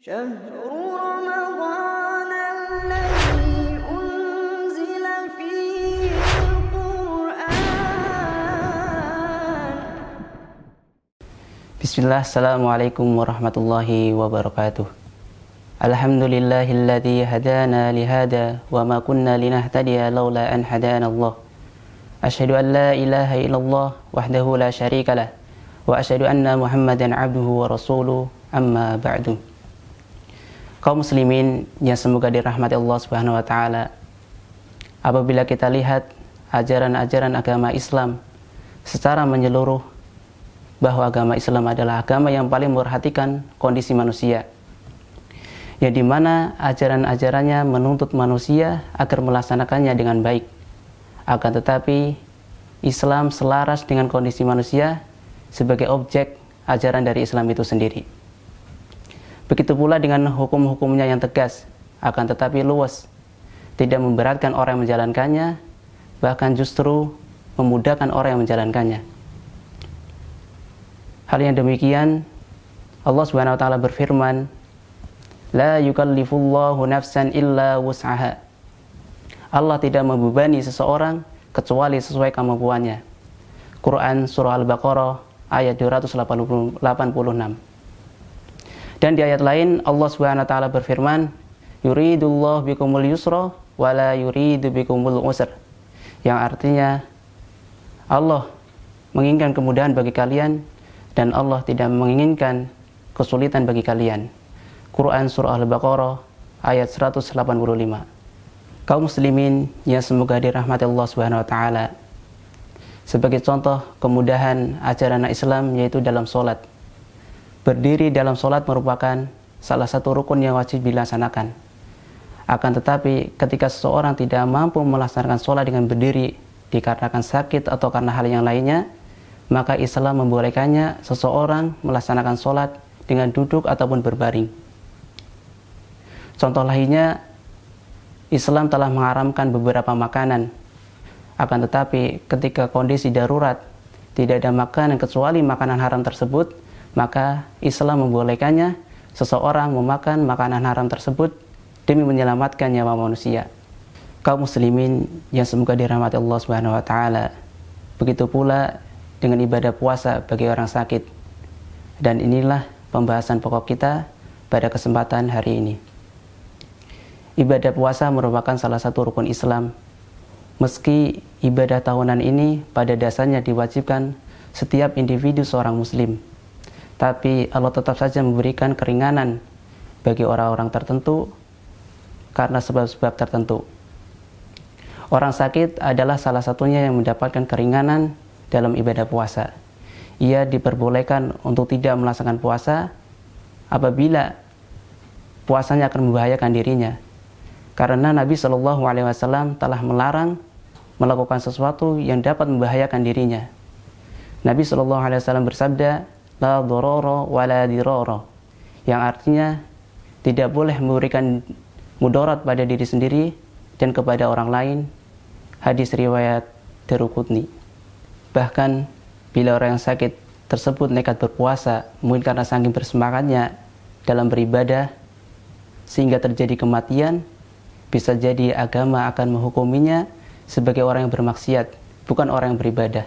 شهر رمضان الذي أنزل فيه القرآن. Bismillah, assalamualaikum warahmatullahi wabarakatuh. Alhamdulillahilladzi hadana lihada wa ma kunna linahtadiya laula an hadana Allah. Asyhadu an la ilaha illallah wahdahu la syarikalah wa asyhadu anna Muhammadan abduhu wa rasuluh, amma ba'du. Kaum muslimin yang semoga dirahmati Allah Subhanahu wa taala. Apabila kita lihat ajaran-ajaran agama Islam secara menyeluruh, bahwa agama Islam adalah agama yang paling memperhatikan kondisi manusia, yang dimana ajaran-ajarannya menuntut manusia agar melaksanakannya dengan baik. Akan tetapi Islam selaras dengan kondisi manusia sebagai objek ajaran dari Islam itu sendiri. Begitu pula dengan hukum-hukumnya yang tegas, akan tetapi luas, tidak memberatkan orang yang menjalankannya, bahkan justru memudahkan orang yang menjalankannya. Hal yang demikian, Allah Subhanahu wa taala berfirman, "La yukallifullahu nafsan illa wus'aha." Allah tidak membebani seseorang kecuali sesuai kemampuannya. Quran surah Al-Baqarah ayat 286. Dan di ayat lain Allah Subhanahu wa taala berfirman, "Yuridullahu bikumul yusra wa la yuridu bikumul usra." Yang artinya Allah menginginkan kemudahan bagi kalian dan Allah tidak menginginkan kesulitan bagi kalian. Quran surah Al-Baqarah ayat 185. Kaum muslimin yang semoga dirahmati Allah Subhanahu wa taala. Sebagai contoh kemudahan ajaran Islam yaitu dalam salat. Berdiri dalam salat merupakan salah satu rukun yang wajib dilaksanakan. Akan tetapi ketika seseorang tidak mampu melaksanakan salat dengan berdiri dikarenakan sakit atau karena hal yang lainnya, maka Islam membolehkannya seseorang melaksanakan salat dengan duduk ataupun berbaring. Contoh lainnya, Islam telah mengharamkan beberapa makanan. Akan tetapi ketika kondisi darurat, tidak ada makanan kecuali makanan haram tersebut, maka Islam membolehkannya seseorang memakan makanan haram tersebut demi menyelamatkan nyawa manusia. Kaum muslimin yang semoga dirahmati Allah Subhanahu wa taala. Begitu pula dengan ibadah puasa bagi orang sakit. Dan inilah pembahasan pokok kita pada kesempatan hari ini. Ibadah puasa merupakan salah satu rukun Islam. Meski ibadah tahunan ini pada dasarnya diwajibkan setiap individu seorang muslim, tapi Allah tetap saja memberikan keringanan bagi orang-orang tertentu karena sebab-sebab tertentu. Orang sakit adalah salah satunya yang mendapatkan keringanan dalam ibadah puasa. Ia diperbolehkan untuk tidak melaksanakan puasa apabila puasanya akan membahayakan dirinya. Karena Nabi Shallallahu Alaihi Wasallam telah melarang melakukan sesuatu yang dapat membahayakan dirinya. Nabi Shallallahu Alaihi Wasallam bersabda, "La dororo wa la diroro," yang artinya tidak boleh memberikan mudarat pada diri sendiri dan kepada orang lain. Hadis riwayat Daruqutni. Bahkan bila orang yang sakit tersebut nekat berpuasa, mungkin karena saking bersemangatnya dalam beribadah sehingga terjadi kematian, bisa jadi agama akan menghukuminya sebagai orang yang bermaksiat, bukan orang yang beribadah.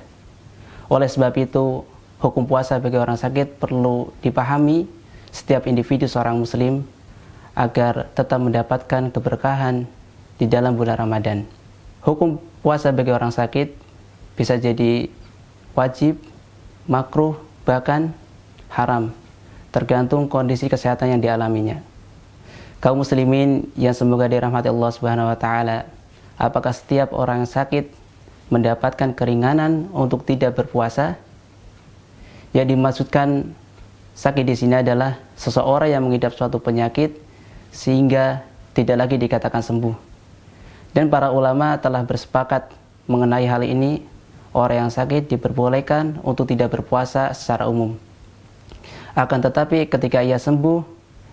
Oleh sebab itu, hukum puasa bagi orang sakit perlu dipahami setiap individu seorang muslim agar tetap mendapatkan keberkahan di dalam bulan Ramadan. Hukum puasa bagi orang sakit bisa jadi wajib, makruh, bahkan haram, tergantung kondisi kesehatan yang dialaminya. Kaum muslimin yang semoga dirahmati Allah Subhanahu wa taala, apakah setiap orang yang sakit mendapatkan keringanan untuk tidak berpuasa? Yang dimaksudkan sakit di sini adalah seseorang yang mengidap suatu penyakit sehingga tidak lagi dikatakan sembuh. Dan para ulama telah bersepakat mengenai hal ini, orang yang sakit diperbolehkan untuk tidak berpuasa secara umum. Akan tetapi ketika ia sembuh,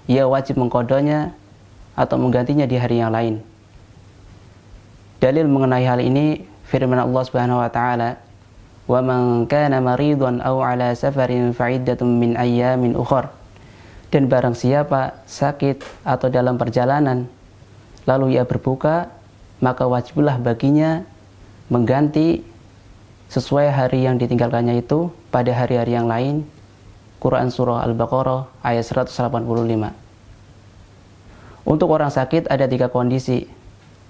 ia wajib mengqadanya atau menggantinya di hari yang lain. Dalil mengenai hal ini firman Allah Subhanahu wa taala, "Wa man kana maridan aw ala safarin fa iddatun min ayyamin ukhra." Dan barang siapa sakit atau dalam perjalanan, lalu ia berbuka, maka wajiblah baginya mengganti sesuai hari yang ditinggalkannya itu pada hari-hari yang lain. Quran Surah Al-Baqarah ayat 185. Untuk orang sakit ada 3 kondisi.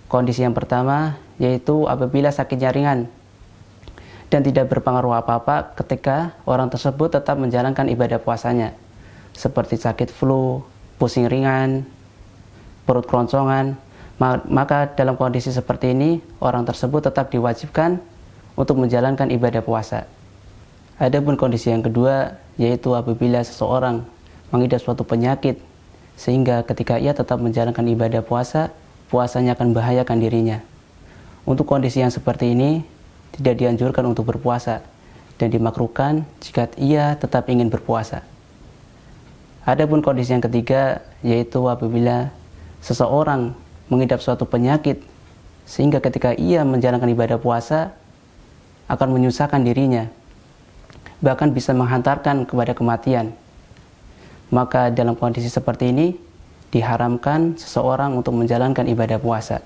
Kondisi yang pertama yaitu apabila sakitnya ringan dan tidak berpengaruh apa-apa ketika orang tersebut tetap menjalankan ibadah puasanya, seperti sakit flu, pusing ringan, perut keroncongan. Maka dalam kondisi seperti ini orang tersebut tetap diwajibkan untuk menjalankan ibadah puasa. Adapun kondisi yang kedua yaitu apabila seseorang mengidap suatu penyakit sehingga ketika ia tetap menjalankan ibadah puasa, puasanya akan membahayakan dirinya. Untuk kondisi yang seperti ini tidak dianjurkan untuk berpuasa dan dimakruhkan jika ia tetap ingin berpuasa. Adapun kondisi yang ketiga yaitu apabila seseorang mengidap suatu penyakit sehingga ketika ia menjalankan ibadah puasa akan menyusahkan dirinya, bahkan bisa menghantarkan kepada kematian. Maka dalam kondisi seperti ini diharamkan seseorang untuk menjalankan ibadah puasa.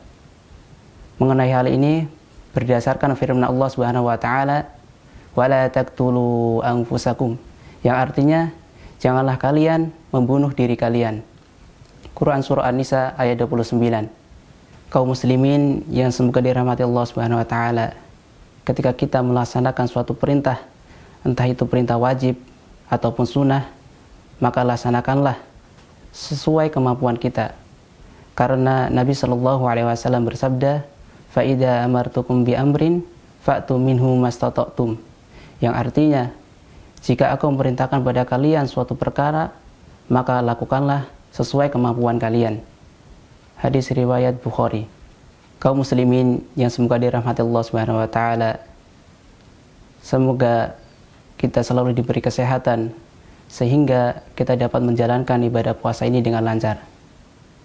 Mengenai hal ini berdasarkan firman Allah Subhanahu wa taala, "Wala taqtulu anfusakum", yang artinya janganlah kalian membunuh diri kalian. Quran Surah An-Nisa ayat 29. Kaum muslimin yang semoga dirahmati Allah Subhanahu wa taala, ketika kita melaksanakan suatu perintah, entah itu perintah wajib ataupun sunnah, maka laksanakanlah sesuai kemampuan kita. Karena Nabi Shallallahu alaihi wasallam bersabda, "Fa idza amartukum bi amrin fa'tu minhu mastata'tum", yang artinya jika aku memerintahkan pada kalian suatu perkara, maka lakukanlah sesuai kemampuan kalian. Hadis riwayat Bukhari. Kaum muslimin yang semoga dirahmati Allah Subhanahu wa taala, semoga kita selalu diberi kesehatan sehingga kita dapat menjalankan ibadah puasa ini dengan lancar.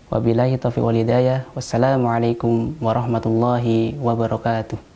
Wabillahi taufiq wal hidayah. Wassalamualaikum warahmatullahi wabarakatuh.